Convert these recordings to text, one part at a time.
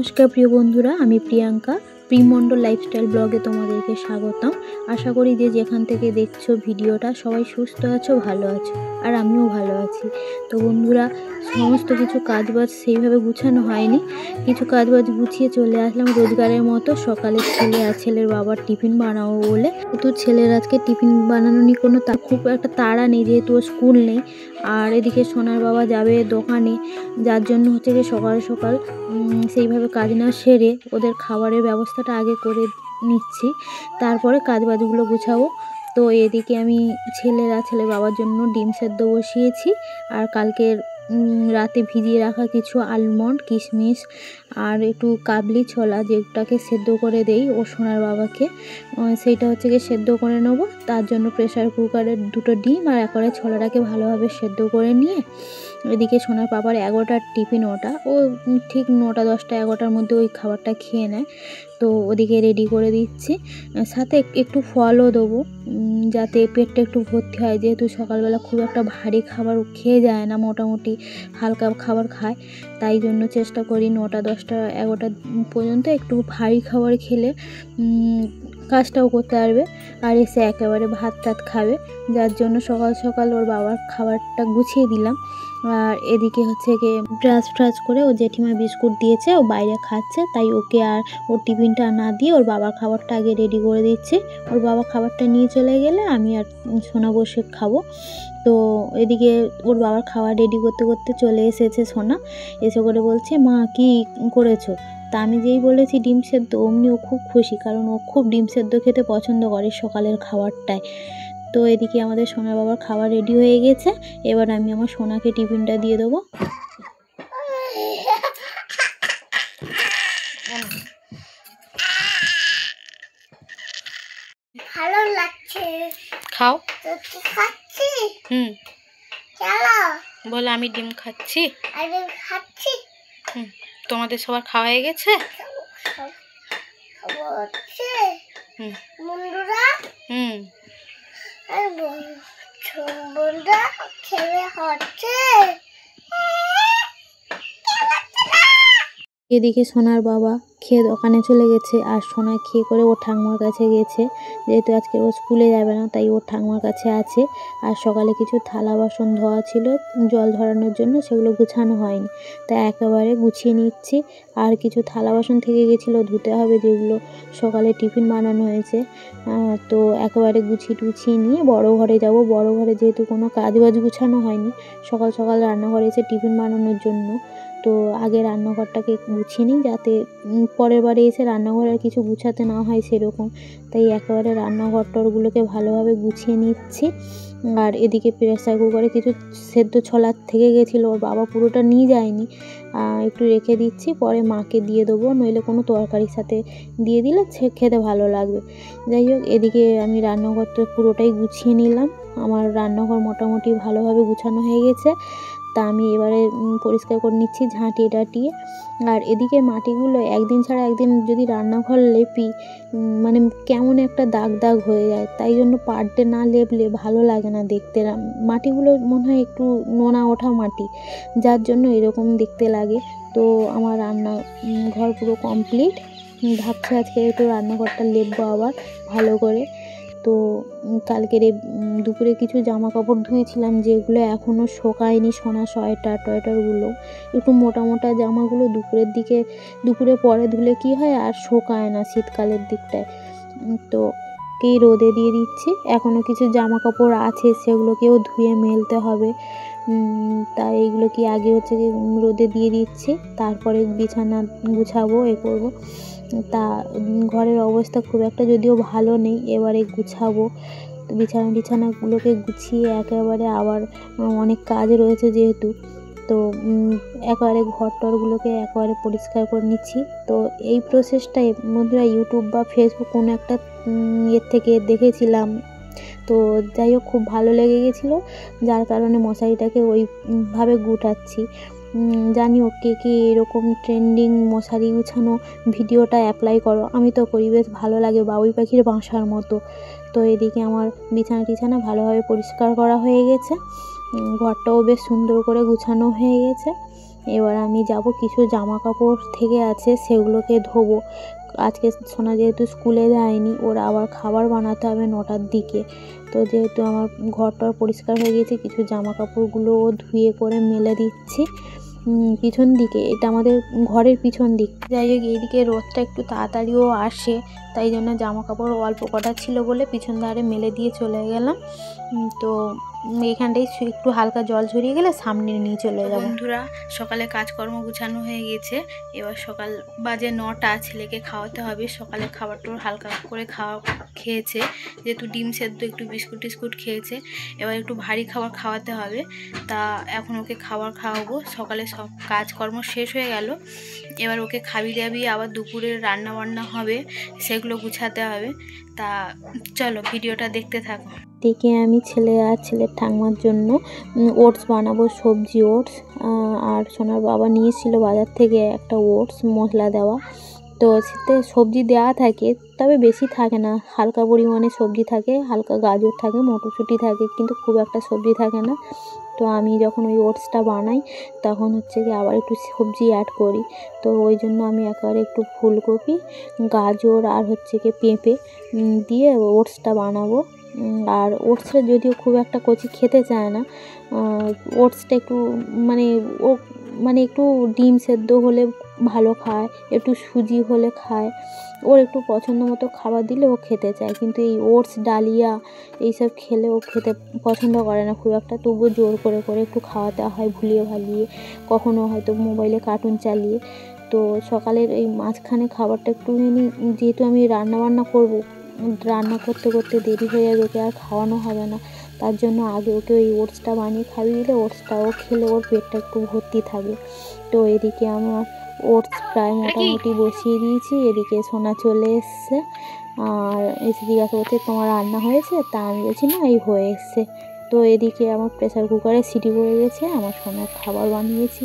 नमस्कार प्रिय बंधुरा आमी प्रियंका प्रिमंडल लाइफस्टाइल ब्लगे तुम्हादेरके स्वागतम। आशा करी जे जेखान थेके देखछो भिडियोटा सबाई सुस्थ आछो भालो आछो और आमिओ भालो आछि। तो बंधुरा समस्त किछु काजबाज सेइभाবে गुछानो हयनि, किछु काजबाज गुछिए चले आसलाम रोजगारेर मतो। सकाले छेले आर छेलेर बाবার टिफिन बानाबो बोले, तो छेलेर आजके टिफिन बानानो निये कोनो खूब एकटा ताड़ा नेই जेहेतु स्कूल नेই। আর এদিকে সোনার বাবা যাবে দোকানে, যার জন্য হচ্ছে যে সকাল সকাল সেইভাবে কাজ না সেরে ওদের খাবারের ব্যবস্থাটা আগে করে নিচ্ছি, তারপরে কাজবাজগুলো গুছাবো। তো এদিকে আমি ছেলের বাবার জন্য ডিম সেদ্ধ বসিয়েছি আর কালকের রাতে ভিজিয়ে রাখা কিছু আলমন্ড কিশমিশ আর একটু কাবলি ছোলা যেটাকে সেদ্ধ করে দেই ও সোনার বাবাকে, সেইটা হচ্ছে গিয়ে সেদ্ধ করে নেব। তার জন্য প্রেসার কুকারে দুটো ডিম আর একবারে ছোলাটাকে ভালোভাবে সেদ্ধ করে নিয়ে এদিকে সোনার বাবার 11টার টিফিন, ওটা ও ঠিক 9টা 10টা 11টার মধ্যে ওই খাবারটা খেয়ে নেয়। তো ওদিকে রেডি করে দিচ্ছি, সাথে একটু ফলও দেবো যাতে পেটটা একটু ভর্তি হয়, যেহেতু সকালবেলা খুব একটা ভারী খাবার খেয়ে যায় না, মোটামুটি হালকা খাবার খায়। তাই জন্য চেষ্টা করি 9টা 10টা 11টা পর্যন্ত একটু ভারী খাবার খেলে কাজটাও করতে পারবে আর এসে একেবারে ভাত টাত খাবে। যার জন্য সকাল সকাল ওর বাবার খাবারটা গুছিয়ে দিলাম। আর এদিকে হচ্ছে গিয়ে ব্রাশ ফ্রাশ করে ও জেঠিমা বিস্কুট দিয়েছে, ও বাইরে খাচ্ছে, তাই ওকে আর ওর টিফিনটা না দিয়ে ওর বাবার খাবারটা আগে রেডি করে দিচ্ছি। ওর বাবা খাবারটা নিয়ে চলে গেলে আমি আর সোনা বসে খাবো। তো এদিকে ওর বাবার খাবার রেডি করতে করতে চলে এসেছে সোনা, এসে করে বলছে মা কি করেছো। তা আমি যেই বলেছি ডিম সেদ্ধ, অমনি ও খুব খুশি, কারণ ও খুব ডিম সেদ্ধ খেতে পছন্দ করে সকালের খাবারটায়। তো এদিকে আমাদের সোনার বাবার খাবার রেডি হয়ে গেছে, এবার আমি আমার সোনাকে টিফিনটা দিয়ে দেবো। ভালো লাগছে, খাও। খাচ্ছি। চলো বলো আমি ডিম খাচ্ছি। আরে খাচ্ছি। তোমাদের সবার খাওয়া হয়ে গেছে? হচ্ছে বন্ধুরা, বন্ধুরা খেলে হচ্ছে। এদিকে সোনার বাবা খেয়ে দোকানে চলে গেছে আর সোনা খেয়ে করে ওর ঠাকুমার কাছে গেছে, যেহেতু আজকে ও স্কুলে যাবে না তাই ওর ঠাকুমার কাছে আছে। আর সকালে কিছু থালা বাসন ধোয়া ছিল জল ধরানোর জন্য, সেগুলো গুছানো হয়নি, তাই একেবারে গুছিয়ে নিচ্ছি। আর কিছু থালা বাসন থেকে গেছিলো ধুতে হবে, যেগুলো সকালে টিফিন বানানো হয়েছে। তো একেবারে গুছিয়ে টুছিয়ে নিয়ে বড় ঘরে যাব। বড় ঘরে যেহেতু কোনো কাজবাজ গুছানো হয়নি, সকাল সকাল রান্নাঘরে এসে টিফিন বানানোর জন্য, তো আগে রান্নাঘরটাকে গুছিয়ে নিই যাতে পরের বারে এসে রান্নাঘরে আর কিছু গুছাতে না হয় সেরকম। তাই একেবারে রান্নাঘরটারগুলোকে ভালোভাবে গুছিয়ে নিচ্ছি। আর এদিকে প্রেসার কুকারে কিছু সেদ্ধ ছোলার থেকে গেছিলো, ওর বাবা পুরোটা নিয়ে যায়নি, একটু রেখে দিচ্ছি, পরে মাকে দিয়ে দেবো, নইলে কোনো তরকারির সাথে দিয়ে দিলে খেতে ভালো লাগবে। যাই হোক, এদিকে আমি রান্নাঘরটা পুরোটাই গুছিয়ে নিলাম। আমার রান্নাঘর মোটামুটি ভালোভাবে গুছানো হয়ে গেছে। তা আমি এবারে পরিষ্কার করে নিচ্ছি ঝাঁটিয়ে টাটিয়ে। আর এদিকে মাটিগুলো একদিন ছাড়া একদিন যদি রান্নাঘর লেপি মানে কেমন একটা দাগ দাগ হয়ে যায়, তাই জন্য পার ডে না লেপলে ভালো লাগে না দেখতে। মাটিগুলো মনে হয় একটু নোনা ওঠা মাটি, যার জন্য এরকম দেখতে লাগে। তো আমার রান্নাঘর পুরো কমপ্লিট, ভাবছি আজকে একটু রান্নাঘরটা লেপবো আবার ভালো করে। তো কালকের দুপুরে কিছু জামা কাপড় ধুয়েছিলাম যেগুলো এখনও শোকায়নি, সোনা সোয়েটার টয়েটারগুলো, একটু মোটা মোটা জামাগুলো দুপুরে পরে ধুলে কি হয় আর শোকায় না শীতকালের দিকটায়। তো রোদে দিয়ে দিচ্ছি, এখনও কিছু জামা কাপড় আছে সেগুলোকেও ধুয়ে মেলতে হবে, তাই এইগুলো কি আগে হচ্ছে কি রোদে দিয়ে দিচ্ছি, তারপরে বিছানা গুছাবো করবো। তা ঘরের অবস্থা খুব একটা যদিও ভালো নেই, এবারে গুছাবো। বিছানাগুলোকে গুছিয়ে একেবারে আবার অনেক কাজ রয়েছে যেহেতু, তো একেবারে ঘরটরগুলোকে একেবারে পরিষ্কার করে নিচ্ছি। তো এই প্রসেসটাই বন্ধুরা ইউটিউব বা ফেসবুক কোনো একটা থেকে দেখেছিলাম, তো যাই হোক খুব ভালো লেগে গেছিলো, যার কারণে মশারিটাকে ওইভাবে গুটাচ্ছি। জানিও কে কে এরকম ট্রেন্ডিং মশারি গুছানো ভিডিওটা অ্যাপ্লাই করো, আমি তো করি, বেশ ভালো লাগে বাবুই পাখির বাসার মতো। তো এদিকে আমার বিছানা ভালোভাবে পরিষ্কার করা হয়ে গেছে, ঘরটাও বেশ সুন্দর করে গুছানো হয়ে গেছে। এবার আমি যাব, কিছু জামা কাপড় থেকে আছে সেগুলোকে ধোবো। আজকে সোনা যেহেতু স্কুলে যায়নি, ওর আবার খাবার বানাতে হবে 9টার দিকে। তো যেহেতু আমার ঘরটা পরিষ্কার হয়ে গিয়েছে, কিছু জামা কাপড়গুলো ধুয়ে করে মেলে দিচ্ছি পিছন দিকে। এটা আমাদের ঘরের পিছন দিক। যাই হোক, এইদিকে রোদটা একটু তাড়াতাড়িও আসে, তাই জন্য জামা কাপড় অল্প কটা ছিল বলে পিছন ধারে মেলে দিয়ে চলে গেলাম। তো এখানটায় একটু হালকা জল ঝরিয়ে গেলে সামনে নিয়ে চলে যাব। বন্ধুরা, সকালে কাজকর্ম গুছানো হয়ে গেছে। এবার সকাল বাজে 9টা, ছেলেকে খাওয়াতে হবে। সকালে খাবারটা হালকা করে খেয়েছে, যেহেতু ডিম সেদ্ধ একটু বিস্কুট টিস্কুট খেয়েছে। এবার একটু ভারী খাবার খাওয়াতে হবে, তা এখন ওকে খাবার খাওয়াবো। সকালে সব কাজকর্ম শেষ হয়ে গেল, এবার ওকে খাইয়ে দাবিয়ে আবার দুপুরে রান্না বান্না হবে, সেগুলো গুছাতে হবে। তা চলো ভিডিওটা দেখতে থাকো। দেখে আমি ছেলে আর ছেলের ঠাকুমার জন্য ওটস বানাবো, সবজি ওটস। আর সোনার বাবা নিয়েছিল বাজার থেকে একটা ওটস মশলা দেওয়া। তো সেতে সবজি দেওয়া থাকে, তবে বেশি থাকে না, হালকা পরিমাণে সবজি থাকে, হালকা গাজর থাকে, মটরশুঁটি থাকে, কিন্তু খুব একটা সবজি থাকে না। তো আমি যখন ওই ওটসটা বানাই তখন হচ্ছে কি আবার একটু সবজি অ্যাড করি। তো ওই জন্য আমি একেবারে একটু ফুলকপি, গাজর আর হচ্ছে কি পেঁপে দিয়ে ওটসটা বানাবো। আর ওটসটা যদিও খুব একটা কচি খেতে চায় না, ওটসটা একটু মানে একটু ডিম সেদ্ধ হলে ভালো খায়, একটু সুজি হলে খায়, ওর একটু পছন্দ মতো খাবার দিলে ও খেতে চায়। কিন্তু এই ওটস, ডালিয়া এইসব খেলে ও খেতে পছন্দ করে না খুব একটা, তবুও জোর করে করে একটু খাওয়াতে হয়, ভুলিয়ে ভালিয়ে, কখনো হয়তো মোবাইলে কার্টুন চালিয়ে। তো সকালের এই মাঝখানে খাবারটা একটুখানি, যেহেতু আমি রান্না করবো, রান্না করতে করতে দেরি হয়ে যাবে, ওকে আর খাওয়ানো হবে না, তার জন্য আগে ওকে ওই ওটসটা বানিয়ে খাইয়ে দিলে ওটসটাও খেলে ওর পেটটা একটু ভর্তি থাকবে। তো এদিকে আমার ওটস প্রায় মোটামুটি বসিয়ে দিয়েছি। এদিকে সোনা চলে এসছে আর এসে জিজ্ঞাসা করছে তোমার রান্না হয়েছে? তা আমি বলছি না, এই হয়ে এসছে। তো এদিকে আমার প্রেসার কুকারে সিটি পড়ে গেছে, আমার সোনার খাবার বানিয়েছি।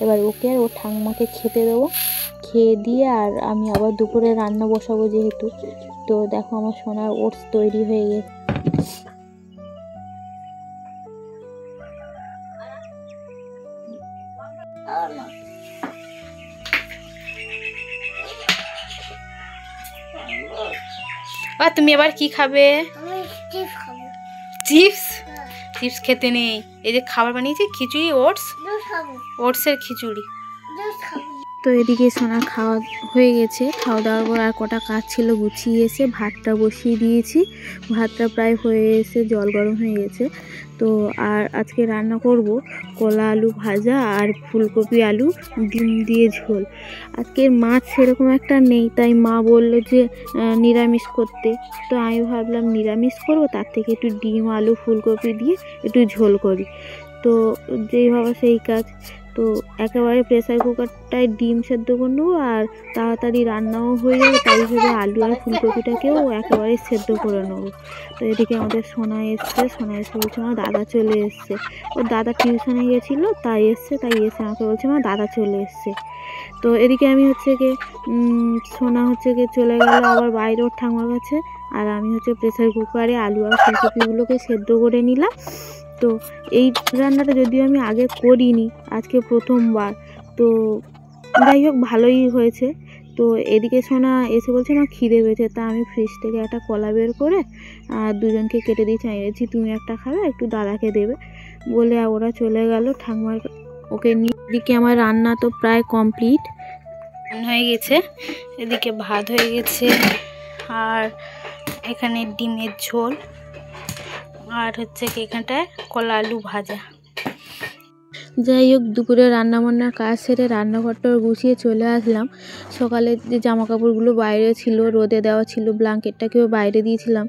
এবার ওকে আর ওর ঠাকুমাকে খেতে দেবো, খেয়ে দিয়ে আর আমি আবার দুপুরে রান্না বসাবো যেহেতু। তো দেখো আমার সোনার ওটস তৈরি হয়ে গেছে। তুমি এবার কি খাবে? চিপস? চিপস খেতে নেই, এই যে খাবার বানিয়েছি খিচুড়ি, ওটসের খিচুড়ি। তো এদিকে সোনার খাওয়া হয়ে গেছে, খাওয়া দাওয়ার পর আর কটা কাজ ছিল গুছিয়ে এসে ভাতটা বসিয়ে দিয়েছি। ভাতটা প্রায় হয়ে এসে জল গরম হয়ে গেছে। তো আর আজকে রান্না করব কলা আলু ভাজা আর ফুলকপি আলু ডিম দিয়ে ঝোল। আজকের মাছ সেরকম একটা নেই, তাই মা বললো যে নিরামিষ করতে। তো আমি ভাবলাম নিরামিষ করব, তার থেকে একটু ডিম আলু ফুলকপি দিয়ে একটু ঝোল করি। তো যেই ভাবা সেই কাজ। তো একেবারে প্রেসার কুকারটায় ডিম সেদ্ধ করে নেবো আর তাড়াতাড়ি রান্নাও হয়ে যাবে, তাই ভেবে আলু আর ফুলকপিটাকেও একেবারে সেদ্ধ করে নেবো। তো এদিকে আমাদের সোনা এসছে, সোনা এসে বলছে আমার দাদা চলে এসছে। ওর দাদা টিউশনে গেছিলো, তাই এসে আমাকে বলছে আমার দাদা চলে এসছে। তো এদিকে আমি হচ্ছে গিয়ে সোনা হচ্ছে গিয়ে চলে গেল আবার বাইরে ওর ঠাকুমার কাছে, আর আমি হচ্ছে প্রেসার কুকারে আলু আর ফুলকপিগুলোকে সেদ্ধ করে নিলাম। তো এই রান্নাটা যদিও আমি আগে করিনি, আজকে প্রথমবার। তো যাই হোক ভালোই হয়েছে। তো এদিকে সোনা এসে বলছে আমার খিদে পেয়েছে, তা আমি ফ্রিজ থেকে একটা কলা বের করে দুজনকে কেটে দিয়ে চাইছি, তুমি একটা খাবে একটু দাদাকে দেবে বলে ওরা চলে গেল ঠাকুমার ওকে নিয়ে। এদিকে আমার রান্না তো প্রায় কমপ্লিট হয়ে গেছে, এদিকে ভাত হয়ে গেছে আর এখানে ডিমের ঝোল আর হচ্ছে কি এখানটায় কলা আলু ভাজা। যাই হোক দুপুরে রান্নাবান্নার কাজ সেরে রান্নাঘরটা গুছিয়ে চলে আসলাম। সকালে যে জামা কাপড়গুলো বাইরে ছিল, রোদে দেওয়া ছিল, ব্ল্যাঙ্কেটটাকেও বাইরে দিয়েছিলাম।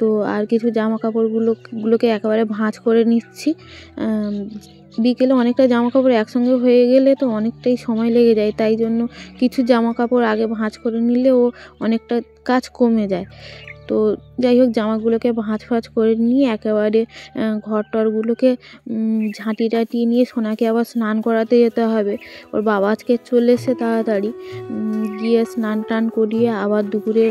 তো আর কিছু জামা কাপড়গুলোকে একেবারে ভাঁজ করে নিচ্ছি। বিকেলে অনেকটা জামা কাপড় একসঙ্গে হয়ে গেলে তো অনেকটাই সময় লেগে যায়, তাই জন্য কিছু জামা কাপড় আগে ভাঁজ করে নিলেও অনেকটা কাজ কমে যায়। তো যাই হোক জামাগুলোকে ভাঁজ করে নিয়ে একেবারে ঘর টরগুলোকে ঝাঁটি টাটিয়ে নিয়ে সোনাকে আবার স্নান করাতে যেতে হবে। ওর বাবা আজকে চলে এসে তাড়াতাড়ি গিয়ে স্নান টান করিয়ে আবার দুপুরে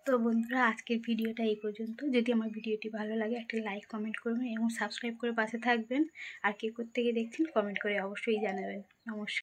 তো বন্ধুরা, আজকের ভিডিওটা এই পর্যন্ত। যদি আমার ভিডিওটি ভালো লাগে একটা লাইক কমেন্ট করবেন এবং সাবস্ক্রাইব করে পাশে থাকবেন। আর কে কোত্থেকে দেখছেন কমেন্ট করে অবশ্যই জানাবেন। নমস্কার।